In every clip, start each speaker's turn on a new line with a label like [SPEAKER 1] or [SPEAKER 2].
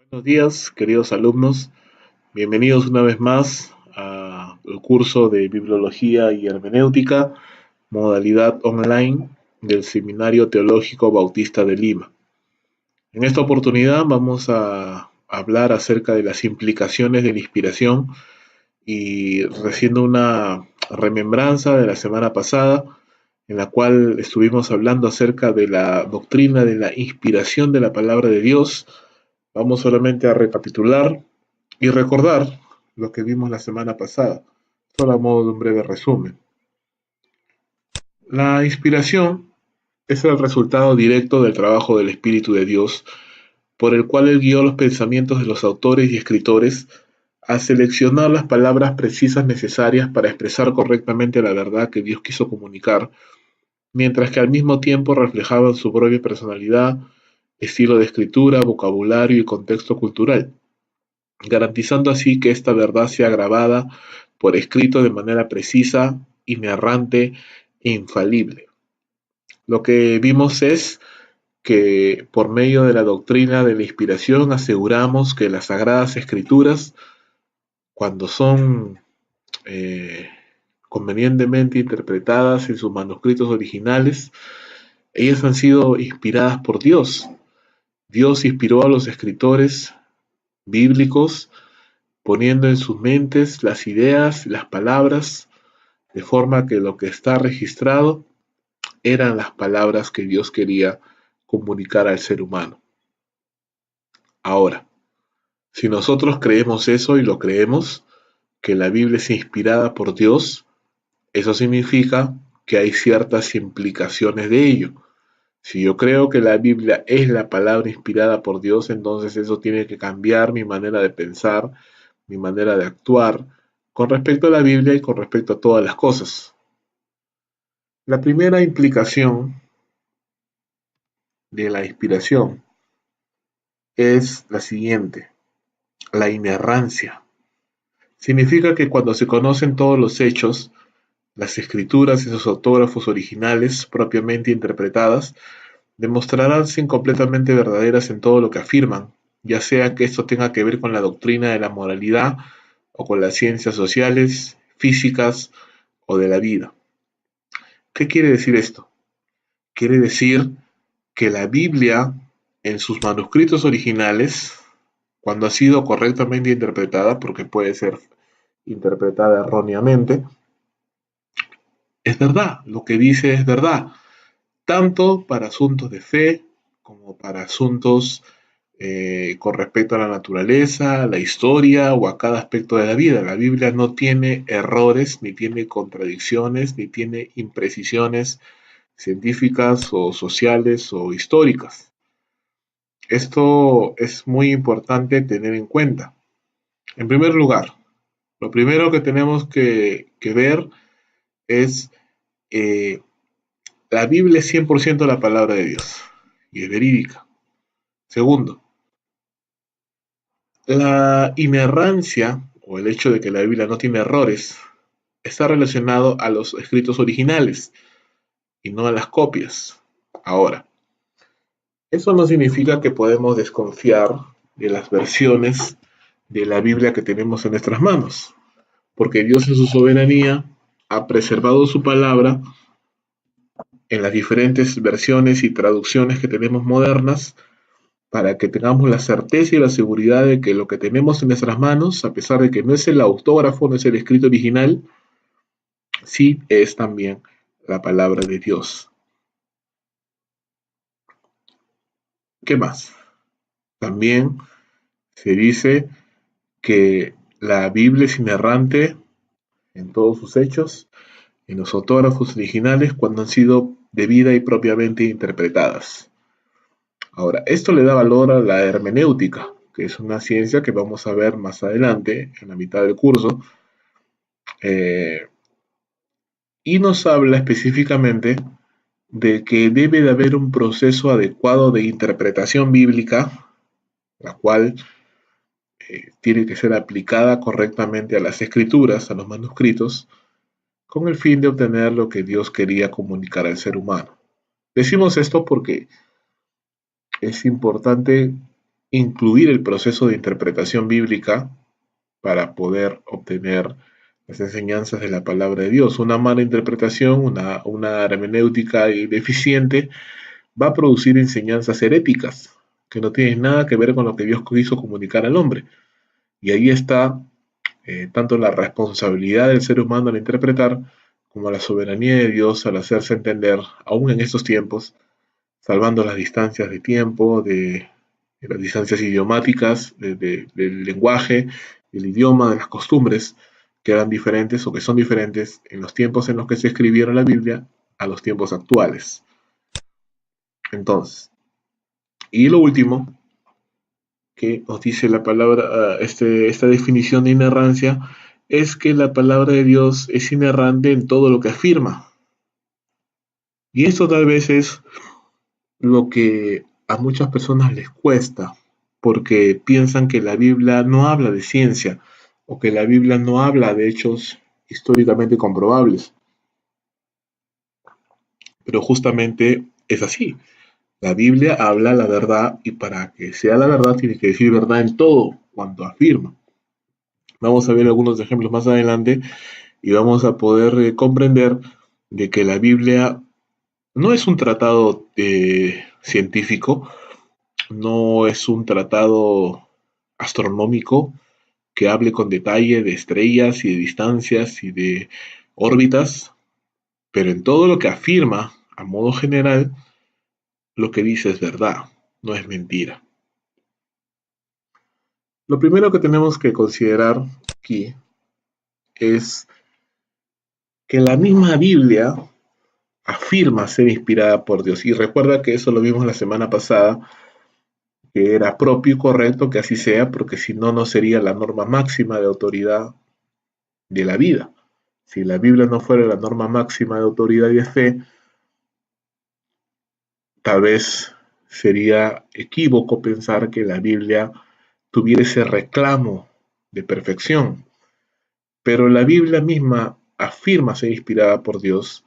[SPEAKER 1] Buenos días, queridos alumnos. Bienvenidos una vez más al curso de Bibliología y Hermenéutica, modalidad online del Seminario Teológico Bautista de Lima. En esta oportunidad vamos a hablar acerca de las implicaciones de la inspiración y haciendo una remembranza de la semana pasada, en la cual estuvimos hablando acerca de la doctrina de la inspiración de la palabra de Dios. Vamos solamente a recapitular y recordar lo que vimos la semana pasada, solo a modo de un breve resumen. La inspiración es el resultado directo del trabajo del Espíritu de Dios, por el cual Él guió los pensamientos de los autores y escritores a seleccionar las palabras precisas necesarias para expresar correctamente la verdad que Dios quiso comunicar, mientras que al mismo tiempo reflejaban su propia personalidad, estilo de escritura, vocabulario y contexto cultural, garantizando así que esta verdad sea grabada por escrito de manera precisa, inerrante e infalible. Lo que vimos es que por medio de la doctrina de la inspiración aseguramos que las sagradas escrituras, cuando son eh, convenientemente interpretadas en sus manuscritos originales, ellas han sido inspiradas por Dios. Dios inspiró a los escritores bíblicos poniendo en sus mentes las ideas, las palabras, de forma que lo que está registrado eran las palabras que Dios quería comunicar al ser humano. Ahora, si nosotros creemos eso y lo creemos, que la Biblia es inspirada por Dios, eso significa que hay ciertas implicaciones de ello. Si yo creo que la Biblia es la palabra inspirada por Dios, entonces eso tiene que cambiar mi manera de pensar, mi manera de actuar con respecto a la Biblia y con respecto a todas las cosas. La primera implicación de la inspiración es la siguiente: la inerrancia. Significa que cuando se conocen todos los hechos, las escrituras y sus autógrafos originales propiamente interpretadas demostrarán ser completamente verdaderas en todo lo que afirman, ya sea que esto tenga que ver con la doctrina de la moralidad o con las ciencias sociales, físicas o de la vida. ¿Qué quiere decir esto? Quiere decir que la Biblia, en sus manuscritos originales, cuando ha sido correctamente interpretada, porque puede ser interpretada erróneamente, es verdad, lo que dice es verdad, tanto para asuntos de fe como para asuntos con respecto a la naturaleza, la historia o a cada aspecto de la vida. La Biblia no tiene errores, ni tiene contradicciones, ni tiene imprecisiones científicas o sociales o históricas. Esto es muy importante tener en cuenta. En primer lugar, lo primero que tenemos que ver es eh, la Biblia es 100% la palabra de Dios y es verídica. Segundo, la inerrancia o el hecho de que la Biblia no tiene errores está relacionado a los escritos originales y no a las copias. Ahora, eso no significa que podemos desconfiar de las versiones de la Biblia que tenemos en nuestras manos, porque Dios en su soberanía ha preservado su palabra en las diferentes versiones y traducciones que tenemos modernas para que tengamos la certeza y la seguridad de que lo que tenemos en nuestras manos, a pesar de que no es el autógrafo, no es el escrito original, sí es también la palabra de Dios. ¿Qué más? También se dice que la Biblia es inerrante en todos sus hechos, en los autógrafos originales, cuando han sido debida y propiamente interpretadas. Ahora, esto le da valor a la hermenéutica, que es una ciencia que vamos a ver más adelante, en la mitad del curso, eh, y nos habla específicamente de que debe de haber un proceso adecuado de interpretación bíblica, la cual tiene que ser aplicada correctamente a las escrituras, a los manuscritos, con el fin de obtener lo que Dios quería comunicar al ser humano. Decimos esto porque es importante incluir el proceso de interpretación bíblica para poder obtener las enseñanzas de la palabra de Dios. Una mala interpretación, una hermenéutica deficiente, va a producir enseñanzas heréticas que no tienen nada que ver con lo que Dios quiso comunicar al hombre. Y ahí está tanto la responsabilidad del ser humano al interpretar como la soberanía de Dios al hacerse entender, aún en estos tiempos, salvando las distancias de tiempo, de las distancias idiomáticas, del lenguaje, del idioma, de las costumbres, que eran diferentes o que son diferentes en los tiempos en los que se escribieron la Biblia a los tiempos actuales. Entonces, y lo último que nos dice la palabra, esta definición de inerrancia, es que la palabra de Dios es inerrante en todo lo que afirma. Y esto tal vez es lo que a muchas personas les cuesta, porque piensan que la Biblia no habla de ciencia o que la Biblia no habla de hechos históricamente comprobables. Pero justamente es así. La Biblia habla la verdad y para que sea la verdad tiene que decir verdad en todo cuanto afirma. Vamos a ver algunos ejemplos más adelante y vamos a poder comprender de que la Biblia no es un tratado científico, no es un tratado astronómico que hable con detalle de estrellas y de distancias y de órbitas, pero en todo lo que afirma, a modo general, lo que dice es verdad, no es mentira. Lo primero que tenemos que considerar aquí es que la misma Biblia afirma ser inspirada por Dios. Y recuerda que eso lo vimos la semana pasada, que era propio y correcto que así sea, porque si no, no sería la norma máxima de autoridad de la vida. Si la Biblia no fuera la norma máxima de autoridad y de fe, tal vez sería equívoco pensar que la Biblia tuviera ese reclamo de perfección. Pero la Biblia misma afirma ser inspirada por Dios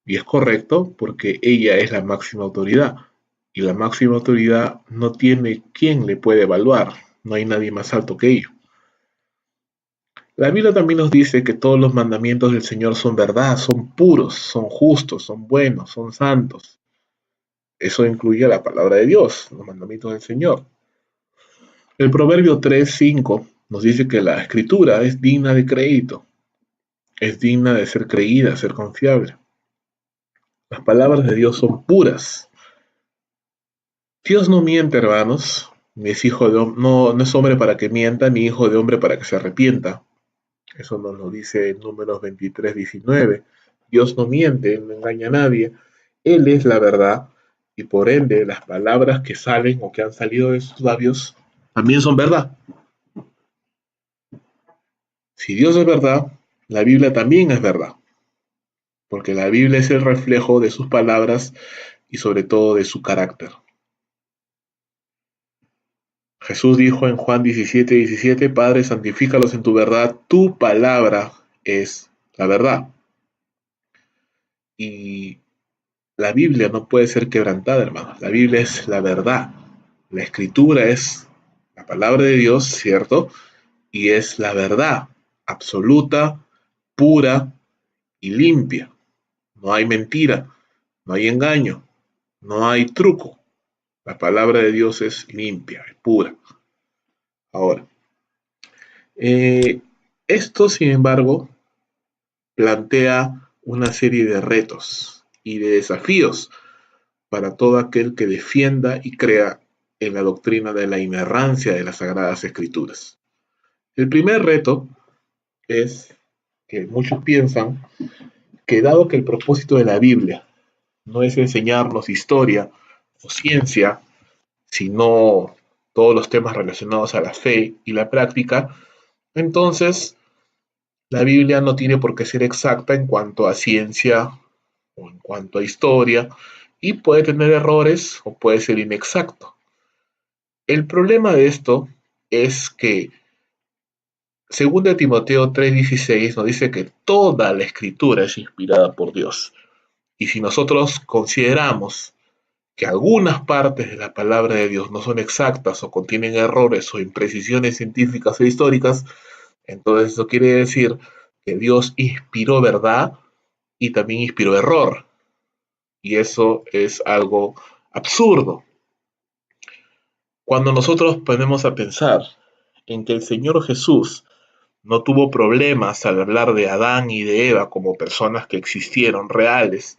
[SPEAKER 1] y es correcto porque ella es la máxima autoridad. Y la máxima autoridad no tiene quien le puede evaluar. No hay nadie más alto que ello. La Biblia también nos dice que todos los mandamientos del Señor son verdad, son puros, son justos, son buenos, son santos. Eso incluye la palabra de Dios, los mandamientos del Señor. El Proverbio 3:5 nos dice que la escritura es digna de crédito, es digna de ser creída, ser confiable. Las palabras de Dios son puras. Dios no miente, hermanos, ni es hijo de no es hombre para que mienta, ni hijo de hombre para que se arrepienta. Eso nos lo dice en Números 23:19. Dios no miente, Él no engaña a nadie. Él es la verdad y por ende las palabras que salen o que han salido de sus labios también son verdad. Si Dios es verdad, la Biblia también es verdad, porque la Biblia es el reflejo de sus palabras y sobre todo de su carácter. Jesús dijo en Juan 17:17, Padre, santifícalos en tu verdad, tu palabra es la verdad. Y la Biblia no puede ser quebrantada, hermanos. La Biblia es la verdad. La escritura es la palabra de Dios, ¿cierto? Y es la verdad absoluta, pura y limpia. No hay mentira, no hay engaño, no hay truco. La palabra de Dios es limpia, es pura. Ahora, eh, esto, sin embargo, plantea una serie de retos y de desafíos para todo aquel que defienda y crea en la doctrina de la inerrancia de las Sagradas Escrituras. El primer reto es que muchos piensan que dado que el propósito de la Biblia no es enseñarnos historia o ciencia, sino todos los temas relacionados a la fe y la práctica, entonces la Biblia no tiene por qué ser exacta en cuanto a ciencia o en cuanto a historia y puede tener errores o puede ser inexacto. El problema de esto es que, según de Timoteo 3:16, nos dice que toda la escritura es inspirada por Dios. Y si nosotros consideramos que algunas partes de la palabra de Dios no son exactas o contienen errores o imprecisiones científicas e históricas, entonces eso quiere decir que Dios inspiró verdad y también inspiró error. Y eso es algo absurdo. Cuando nosotros ponemos a pensar en que el Señor Jesús no tuvo problemas al hablar de Adán y de Eva como personas que existieron reales,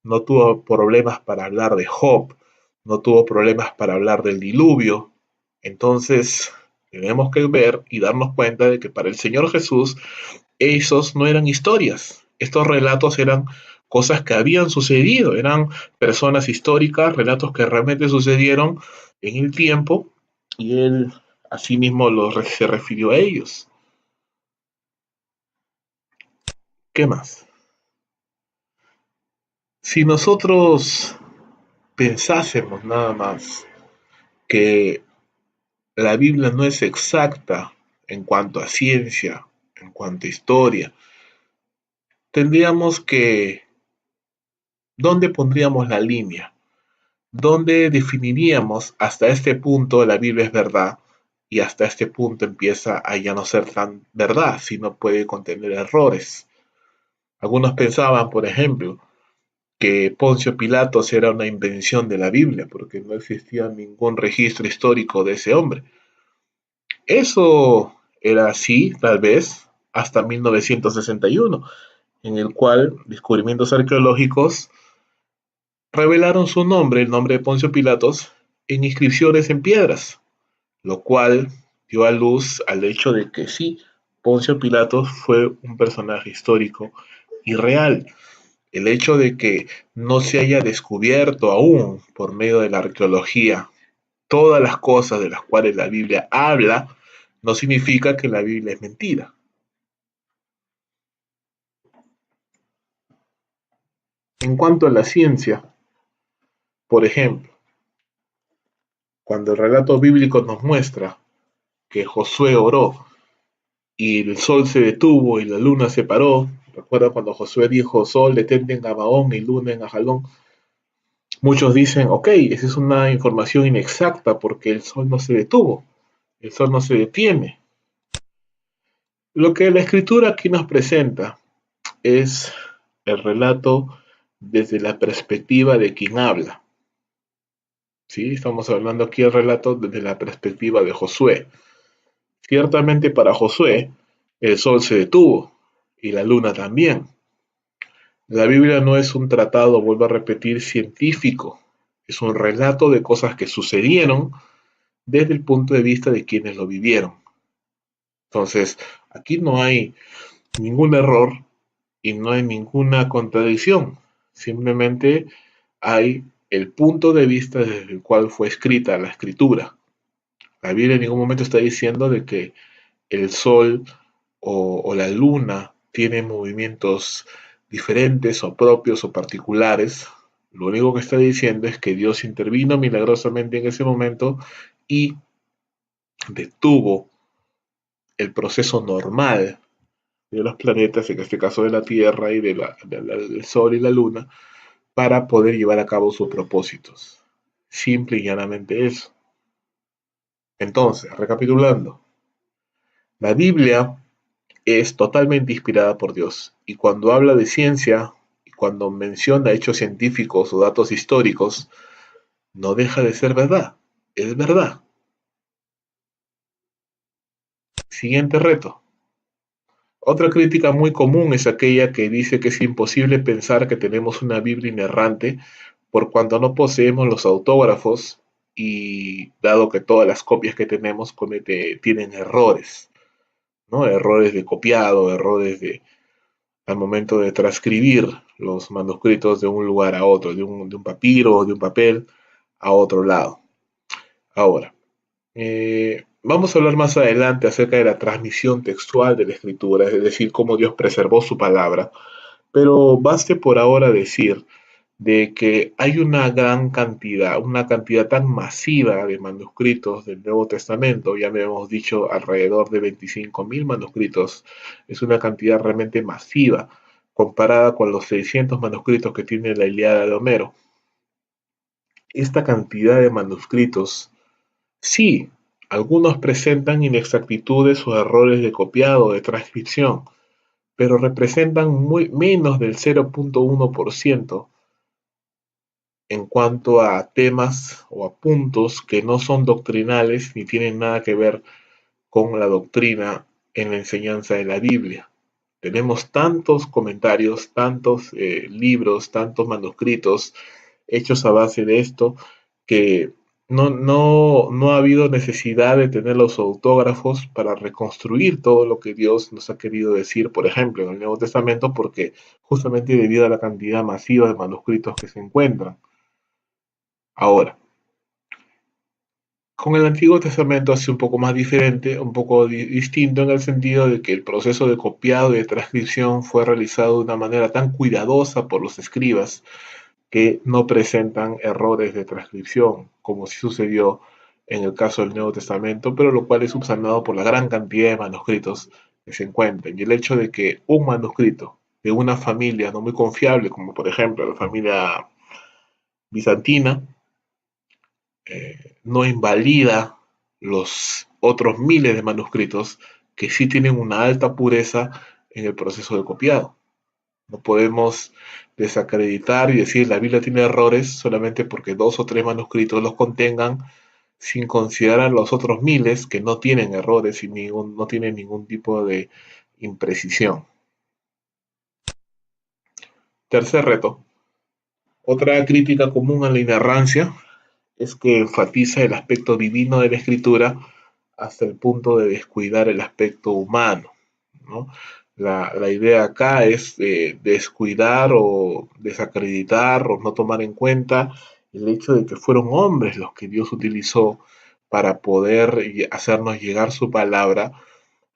[SPEAKER 1] no tuvo problemas para hablar de Job, no tuvo problemas para hablar del diluvio. Entonces, tenemos que ver y darnos cuenta de que para el Señor Jesús esos no eran historias, estos relatos eran cosas que habían sucedido, eran personas históricas, relatos que realmente sucedieron en el tiempo y él asimismo se refirió a ellos. ¿Qué más? Si nosotros pensásemos nada más que la Biblia no es exacta en cuanto a ciencia, en cuanto a historia, tendríamos que, ¿dónde pondríamos la línea? ¿Dónde definiríamos hasta este punto la Biblia es verdad y hasta este punto empieza a ya no ser tan verdad, sino puede contener errores? Algunos pensaban, por ejemplo, que Poncio Pilatos era una invención de la Biblia, porque no existía ningún registro histórico de ese hombre. Eso era así, tal vez, hasta 1961, en el cual descubrimientos arqueológicos revelaron su nombre, el nombre de Poncio Pilatos, en inscripciones en piedras, lo cual dio a luz al hecho de que sí, Poncio Pilatos fue un personaje histórico y real. El hecho de que no se haya descubierto aún por medio de la arqueología todas las cosas de las cuales la Biblia habla, no significa que la Biblia es mentira. En cuanto a la ciencia, por ejemplo, cuando el relato bíblico nos muestra que Josué oró y el sol se detuvo y la luna se paró, recuerda cuando Josué dijo, sol detente en Gabaón y luna en Ajalón, muchos dicen, ok, esa es una información inexacta porque el sol no se detuvo, el sol no se detiene. Lo que la escritura aquí nos presenta es el relato desde la perspectiva de quien habla. ¿Sí? Estamos hablando aquí del relato desde la perspectiva de Josué. Ciertamente para Josué el sol se detuvo y la luna también. La Biblia no es un tratado, vuelvo a repetir, científico. Es un relato de cosas que sucedieron desde el punto de vista de quienes lo vivieron. Entonces, aquí no hay ningún error y no hay ninguna contradicción. Simplemente hay el punto de vista desde el cual fue escrita la escritura. La Biblia en ningún momento está diciendo de que el sol o la luna tienen movimientos diferentes o propios o particulares. Lo único que está diciendo es que Dios intervino milagrosamente en ese momento y detuvo el proceso normal de los planetas, en este caso de la Tierra y del Sol y la Luna, para poder llevar a cabo sus propósitos. Simple y llanamente eso. Entonces, recapitulando, la Biblia es totalmente inspirada por Dios y cuando habla de ciencia y cuando menciona hechos científicos o datos históricos, no deja de ser verdad, es verdad. Siguiente reto. Otra crítica muy común es aquella que dice que es imposible pensar que tenemos una Biblia inerrante por cuanto no poseemos los autógrafos y dado que todas las copias que tenemos tienen errores, ¿no? Errores de copiado, errores al momento de transcribir los manuscritos de un lugar a otro, de un papiro o de un papel a otro lado. Ahora, vamos a hablar más adelante acerca de la transmisión textual de la escritura, es decir, cómo Dios preservó su palabra, pero baste por ahora decir de que hay una cantidad tan masiva de manuscritos del Nuevo Testamento, ya me hemos dicho alrededor de 25.000 manuscritos, es una cantidad realmente masiva comparada con los 600 manuscritos que tiene la Ilíada de Homero. esta cantidad de manuscritos, sí, algunos presentan inexactitudes o errores de copiado o de transcripción, pero representan menos del 0,1% en cuanto a temas o a puntos que no son doctrinales ni tienen nada que ver con la doctrina en la enseñanza de la Biblia. Tenemos tantos comentarios, tantos libros, tantos manuscritos hechos a base de esto, que no ha habido necesidad de tener los autógrafos para reconstruir todo lo que Dios nos ha querido decir, por ejemplo, en el Nuevo Testamento, porque justamente debido a la cantidad masiva de manuscritos que se encuentran. Ahora, con el Antiguo Testamento es un poco más diferente, un poco distinto en el sentido de que el proceso de copiado y de transcripción fue realizado de una manera tan cuidadosa por los escribas que no presentan errores de transcripción, como sí sucedió en el caso del Nuevo Testamento, pero lo cual es subsanado por la gran cantidad de manuscritos que se encuentran. Y el hecho de que un manuscrito de una familia no muy confiable, como por ejemplo la familia bizantina, no invalida los otros miles de manuscritos que sí tienen una alta pureza en el proceso de copiado. No podemos desacreditar y decir la Biblia tiene errores solamente porque dos o tres manuscritos los contengan, sin considerar los otros miles que no tienen errores y no tienen ningún tipo de imprecisión. Tercer reto. Otra crítica común a la inerrancia es que enfatiza el aspecto divino de la escritura hasta el punto de descuidar el aspecto humano, ¿no? La idea acá es descuidar o desacreditar o no tomar en cuenta el hecho de que fueron hombres los que Dios utilizó para poder hacernos llegar su palabra,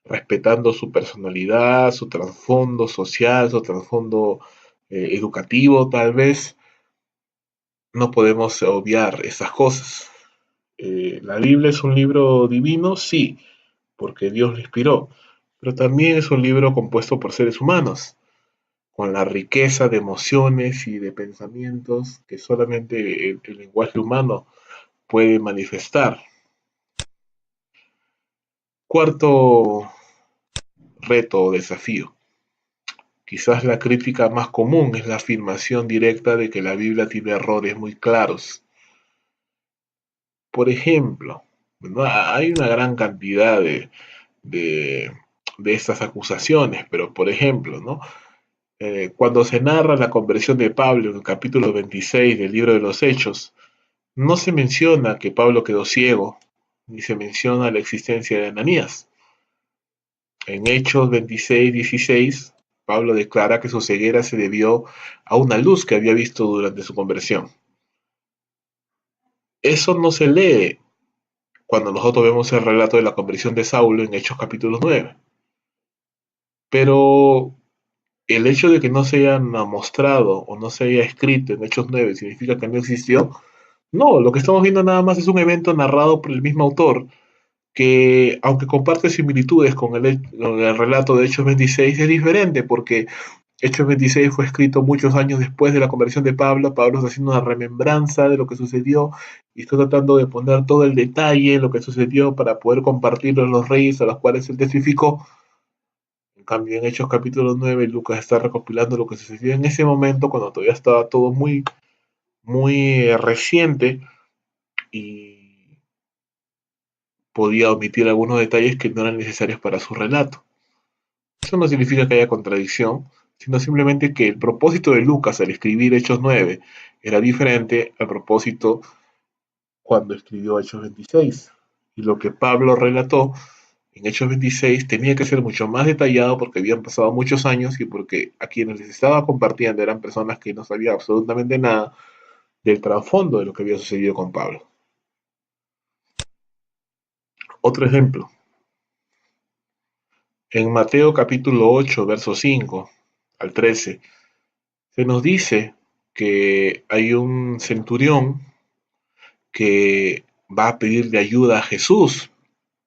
[SPEAKER 1] respetando su personalidad, su trasfondo social, su trasfondo educativo tal vez. No podemos obviar esas cosas. ¿La Biblia es un libro divino? Sí, porque Dios lo inspiró, pero también es un libro compuesto por seres humanos, con la riqueza de emociones y de pensamientos que solamente el lenguaje humano puede manifestar. Cuarto reto o desafío. Quizás la crítica más común es la afirmación directa de que la Biblia tiene errores muy claros. Por ejemplo, ¿no? Hay una gran cantidad de, de estas acusaciones, pero por ejemplo, ¿no? Cuando se narra la conversión de Pablo en el capítulo 26 del libro de los Hechos, no se menciona que Pablo quedó ciego, ni se menciona la existencia de Ananías. En Hechos 26:16, Pablo declara que su ceguera se debió a una luz que había visto durante su conversión. Eso no se lee cuando nosotros vemos el relato de la conversión de Saulo en Hechos capítulo 9. Pero el hecho de que no se haya mostrado o no se haya escrito en Hechos 9 significa que no existió. No, lo que estamos viendo nada más es un evento narrado por el mismo autor que, aunque comparte similitudes con el relato de Hechos 26, es diferente porque Hechos 26 fue escrito muchos años después de la conversión de Pablo. Pablo está haciendo una remembranza de lo que sucedió y está tratando de poner todo el detalle en lo que sucedió para poder compartirlo a los reyes a los cuales él testificó. En cambio, en Hechos capítulo 9, Lucas está recopilando lo que sucedió en ese momento cuando todavía estaba todo muy reciente y podía omitir algunos detalles que no eran necesarios para su relato. Eso no significa que haya contradicción, sino simplemente que el propósito de Lucas al escribir Hechos 9 era diferente al propósito cuando escribió Hechos 26. Y lo que Pablo relató en Hechos 26 tenía que ser mucho más detallado porque habían pasado muchos años y porque a quienes les estaba compartiendo eran personas que no sabían absolutamente nada del trasfondo de lo que había sucedido con Pablo. Otro ejemplo, en Mateo capítulo 8, verso 5 al 13, se nos dice que hay un centurión que va a pedirle ayuda a Jesús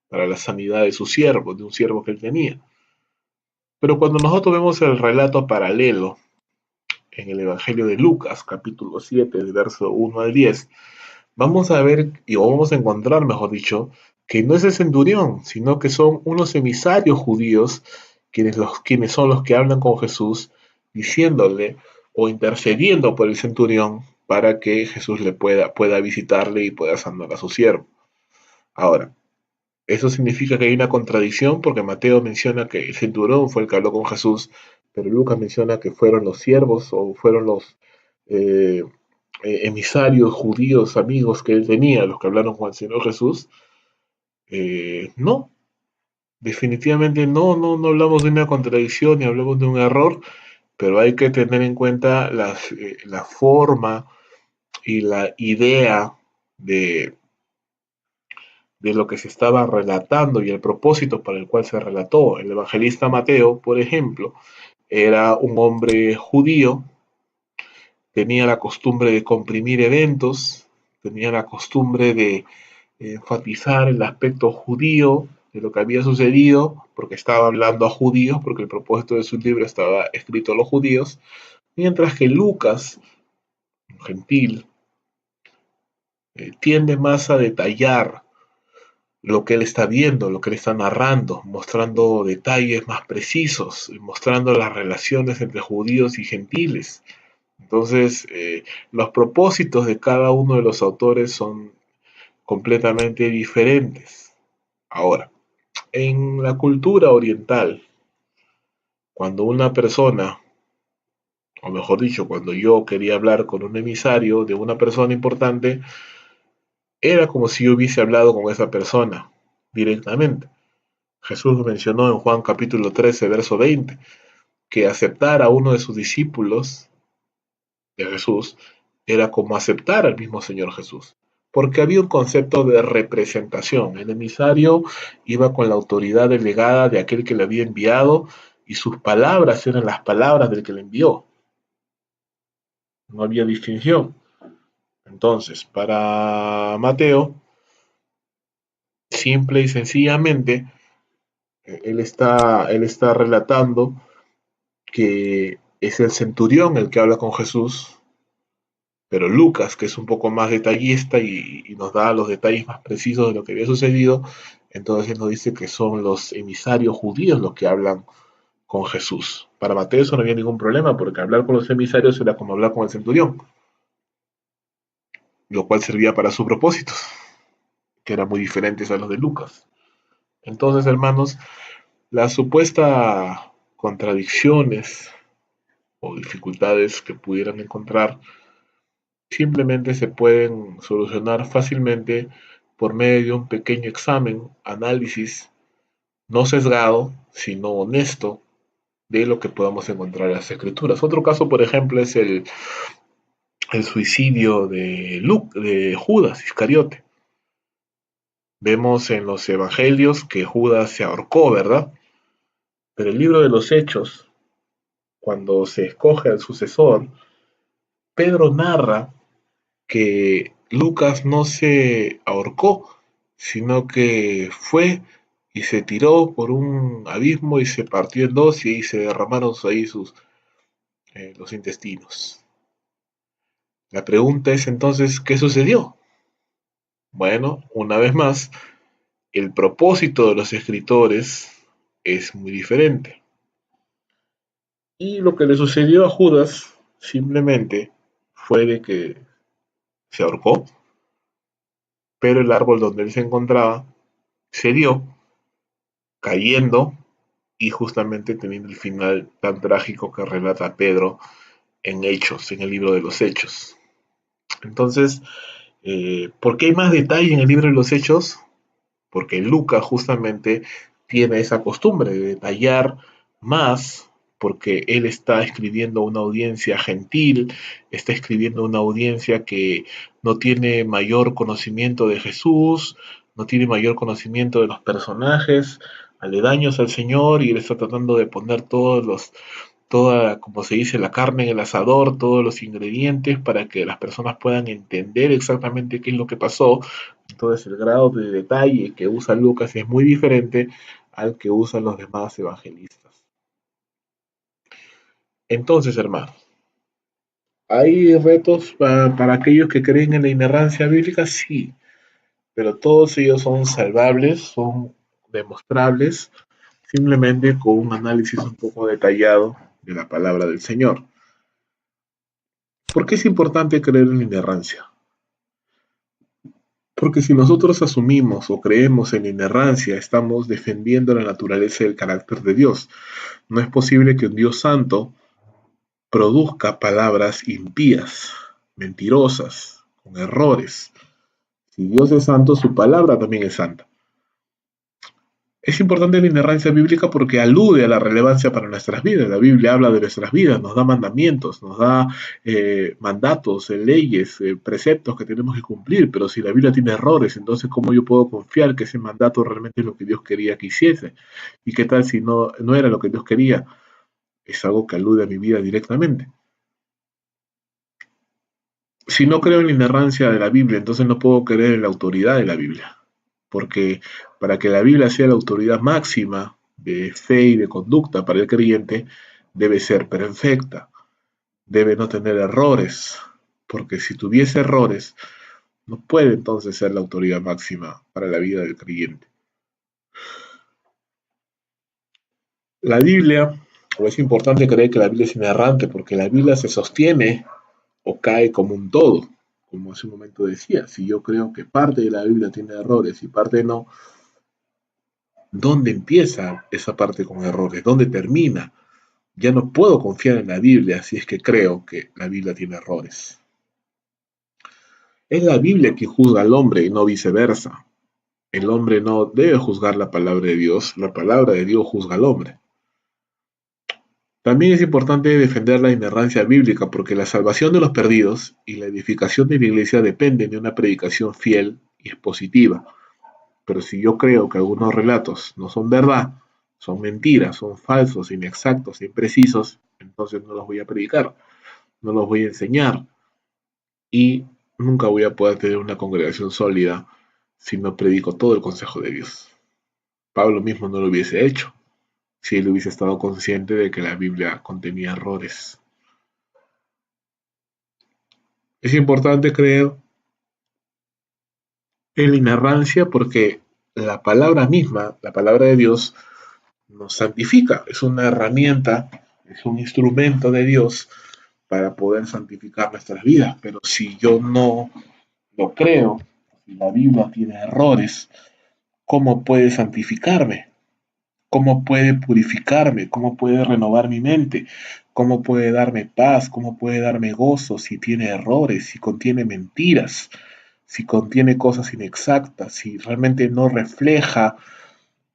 [SPEAKER 1] para la sanidad de su siervo, de un siervo que él tenía. Pero cuando nosotros vemos el relato paralelo en el Evangelio de Lucas, capítulo 7, del verso 1 al 10, vamos a ver, o vamos a encontrar, mejor dicho, que no es el centurión, sino que son unos emisarios judíos quienes son los que hablan con Jesús, diciéndole o intercediendo por el centurión para que Jesús pueda visitarle y pueda sanar a su siervo. Ahora, eso significa que hay una contradicción porque Mateo menciona que el centurión fue el que habló con Jesús, pero Lucas menciona que fueron los siervos o fueron los eh, emisarios judíos, amigos que él tenía, los que hablaron con el Señor Jesús. No, definitivamente no hablamos de una contradicción ni hablamos de un error, pero hay que tener en cuenta la forma y la idea de, de lo que se estaba relatando y el propósito para el cual se relató. El evangelista Mateo, por ejemplo, era un hombre judío, tenía la costumbre de comprimir eventos, tenía la costumbre de enfatizar el aspecto judío de lo que había sucedido, porque estaba hablando a judíos, porque el propósito de su libro estaba escrito a los judíos, mientras que Lucas, un gentil, tiende más a detallar lo que él está viendo, lo que él está narrando, mostrando detalles más precisos, mostrando las relaciones entre judíos y gentiles. Entonces, los propósitos de cada uno de los autores son completamente diferentes. Ahora, en la cultura oriental, cuando una persona, o mejor dicho, cuando yo quería hablar con un emisario de una persona importante, era como si yo hubiese hablado con esa persona directamente. Jesús mencionó en Juan capítulo 13, verso 20, que aceptar a uno de sus discípulos de Jesús era como aceptar al mismo Señor Jesús, porque había un concepto de representación. El emisario iba con la autoridad delegada de aquel que le había enviado y sus palabras eran las palabras del que le envió. No había distinción. Entonces, para Mateo, simple y sencillamente, él está relatando que es el centurión el que habla con Jesús, pero Lucas, que es un poco más detallista y nos da los detalles más precisos de lo que había sucedido, entonces él nos dice que son los emisarios judíos los que hablan con Jesús. Para Mateo eso no había ningún problema, porque hablar con los emisarios era como hablar con el centurión, lo cual servía para sus propósitos, que eran muy diferentes a los de Lucas. Entonces, hermanos, las supuestas contradicciones o dificultades que pudieran encontrar simplemente se pueden solucionar fácilmente por medio de un pequeño examen, análisis, no sesgado, sino honesto, de lo que podamos encontrar en las escrituras. Otro caso, por ejemplo, es el suicidio de Judas Iscariote. Vemos en los evangelios que Judas se ahorcó, ¿verdad? Pero el libro de los Hechos, cuando se escoge al sucesor, Pedro narra que Lucas no se ahorcó, sino que fue y se tiró por un abismo y se partió en dos y ahí se derramaron ahí los intestinos. La pregunta es entonces, ¿qué sucedió? Bueno, una vez más, el propósito de los escritores es muy diferente. Y lo que le sucedió a Judas simplemente fue de que se ahorcó, pero el árbol donde él se encontraba se dio cayendo y justamente teniendo el final tan trágico que relata Pedro en Hechos, en el libro de los Hechos. Entonces, ¿por qué hay más detalle en el libro de los Hechos? Porque Lucas justamente tiene esa costumbre de detallar más, porque él está escribiendo a una audiencia gentil, está escribiendo a una audiencia que no tiene mayor conocimiento de Jesús, no tiene mayor conocimiento de los personajes aledaños al Señor, y él está tratando de poner toda, como se dice, la carne en el asador, todos los ingredientes para que las personas puedan entender exactamente qué es lo que pasó. Entonces el grado de detalle que usa Lucas es muy diferente al que usan los demás evangelistas. Entonces, hermanos, ¿Hay retos para aquellos que creen en la inerrancia bíblica? Sí, pero todos ellos son salvables, son demostrables, simplemente con un análisis un poco detallado de la palabra del Señor. ¿Por qué es importante creer en la inerrancia? Porque si nosotros asumimos o creemos en la inerrancia, estamos defendiendo la naturaleza y el carácter de Dios. No es posible que un Dios santo produzca palabras impías, mentirosas, con errores. Si Dios es santo, su palabra también es santa. Es importante la inerrancia bíblica porque alude a la relevancia para nuestras vidas. La Biblia habla de nuestras vidas, nos da mandamientos, nos da mandatos, leyes, preceptos que tenemos que cumplir, pero si la Biblia tiene errores, entonces ¿cómo yo puedo confiar que ese mandato realmente es lo que Dios quería que hiciese? ¿Y qué tal si no era lo que Dios quería? Es algo que alude a mi vida directamente. Si no creo en la inerrancia de la Biblia, entonces no puedo creer en la autoridad de la Biblia. Porque para que la Biblia sea la autoridad máxima de fe y de conducta para el creyente, debe ser perfecta, debe no tener errores, porque si tuviese errores, no puede entonces ser la autoridad máxima para la vida del creyente. La Biblia, o es importante creer que la Biblia es inerrante, porque la Biblia se sostiene o cae como un todo, como hace un momento decía. Si yo creo que parte de la Biblia tiene errores y parte no, ¿dónde empieza esa parte con errores? ¿Dónde termina? Ya no puedo confiar en la Biblia si es que creo que la Biblia tiene errores. Es la Biblia quien juzga al hombre y no viceversa. El hombre no debe juzgar la palabra de Dios, la palabra de Dios juzga al hombre. También es importante defender la inerrancia bíblica porque la salvación de los perdidos y la edificación de la iglesia dependen de una predicación fiel y expositiva. Pero si yo creo que algunos relatos no son verdad, son mentiras, son falsos, inexactos, imprecisos, entonces no los voy a predicar, no los voy a enseñar y nunca voy a poder tener una congregación sólida si no predico todo el consejo de Dios. Pablo mismo no lo hubiese hecho si él hubiese estado consciente de que la Biblia contenía errores. Es importante creer en la inerrancia porque la palabra misma, la palabra de Dios, nos santifica, es una herramienta, es un instrumento de Dios para poder santificar nuestras vidas. Pero si yo no lo creo, si la Biblia tiene errores, ¿cómo puede santificarme? ¿Cómo puede purificarme? ¿Cómo puede renovar mi mente? ¿Cómo puede darme paz? ¿Cómo puede darme gozo si tiene errores, si contiene mentiras, si contiene cosas inexactas, si realmente no refleja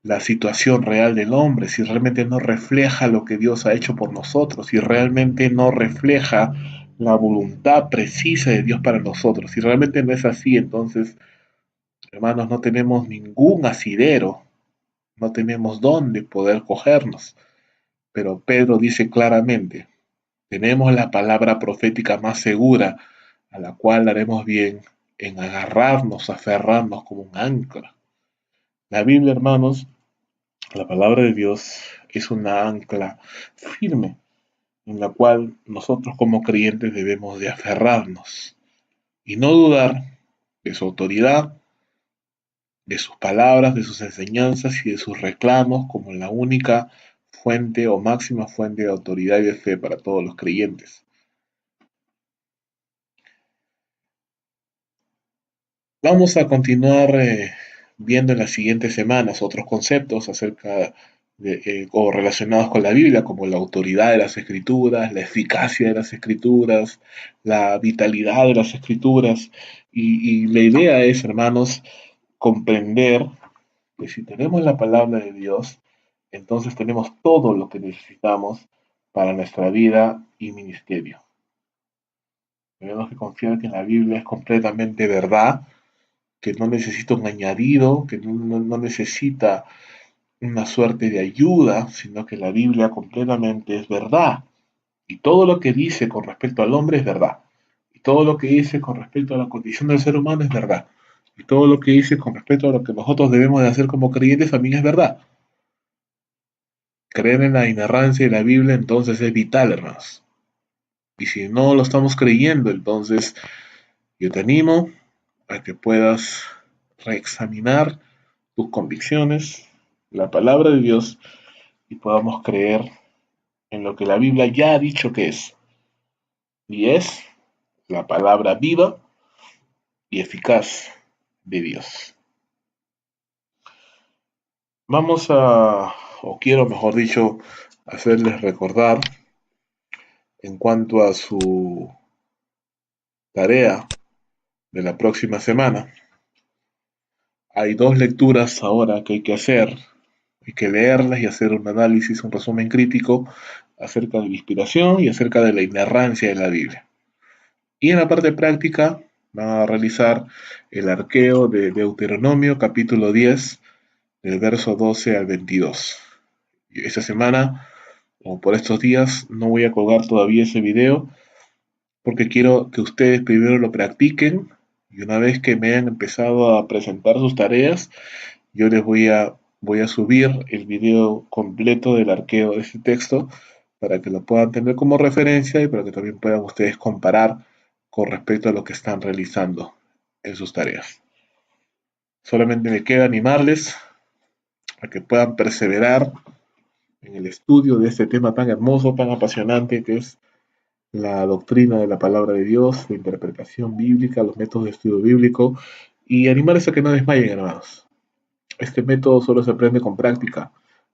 [SPEAKER 1] la situación real del hombre, si realmente no refleja lo que Dios ha hecho por nosotros, si realmente no refleja la voluntad precisa de Dios para nosotros? Si realmente no es así, entonces, hermanos, no tenemos ningún asidero, no tenemos dónde poder cogernos. Pero Pedro dice claramente, tenemos la palabra profética más segura, a la cual haremos bien en agarrarnos, aferrarnos como un ancla. La Biblia, hermanos, la palabra de Dios es una ancla firme en la cual nosotros como creyentes debemos de aferrarnos y no dudar de su autoridad, de sus palabras, de sus enseñanzas y de sus reclamos como la única fuente o máxima fuente de autoridad y de fe para todos los creyentes. Vamos a continuar viendo en las siguientes semanas otros conceptos acerca o relacionados con la Biblia, como la autoridad de las escrituras, la eficacia de las escrituras, la vitalidad de las escrituras. Y la idea es, hermanos, comprender que si tenemos la palabra de Dios, entonces tenemos todo lo que necesitamos para nuestra vida y ministerio. Tenemos que confiar que la Biblia es completamente verdad, que no necesita un añadido, que no necesita una suerte de ayuda, sino que la Biblia completamente es verdad. Y todo lo que dice con respecto al hombre es verdad. Y todo lo que dice con respecto a la condición del ser humano es verdad. Y todo lo que dice con respecto a lo que nosotros debemos de hacer como creyentes también es verdad. Creer en la inerrancia de la Biblia entonces es vital, hermanos. Y si no lo estamos creyendo, entonces yo te animo a que puedas reexaminar tus convicciones, la palabra de Dios, y podamos creer en lo que la Biblia ya ha dicho que es. Y es la palabra viva y eficaz de Dios. Vamos a, o quiero mejor dicho, hacerles recordar en cuanto a su tarea de la próxima semana. Hay dos lecturas ahora que hay que hacer. Hay que leerlas y hacer un análisis, un resumen crítico acerca de la inspiración y acerca de la inerrancia de la Biblia. Y en la parte práctica van a realizar el arqueo de Deuteronomio capítulo 10, del verso 12 al 22. Y esta semana, o por estos días, no voy a colgar todavía ese video porque quiero que ustedes primero lo practiquen y una vez que me hayan empezado a presentar sus tareas, yo les voy a subir el video completo del arqueo de este texto para que lo puedan tener como referencia y para que también puedan ustedes comparar con respecto a lo que están realizando en sus tareas. Solamente me queda animarles a que puedan perseverar en el estudio de este tema tan hermoso, tan apasionante que es la doctrina de la palabra de Dios, la interpretación bíblica, los métodos de estudio bíblico y animarles a que no desmayen, hermanos. Este método solo se aprende con práctica,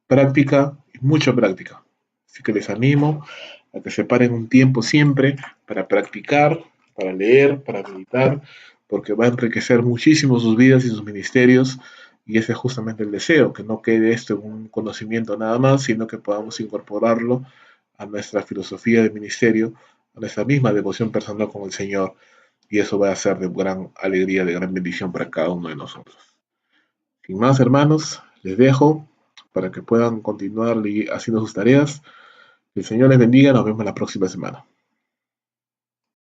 [SPEAKER 1] práctica y mucha práctica. Así que les animo a que separen un tiempo siempre para practicar, para leer, para meditar, porque va a enriquecer muchísimo sus vidas y sus ministerios. Y ese es justamente el deseo, que no quede esto en un conocimiento nada más, sino que podamos incorporarlo a nuestra filosofía de ministerio, a nuestra misma devoción personal con el Señor. Y eso va a ser de gran alegría, de gran bendición para cada uno de nosotros. Sin más, hermanos, les dejo para que puedan continuar haciendo sus tareas. Que el Señor les bendiga. Nos vemos la próxima semana.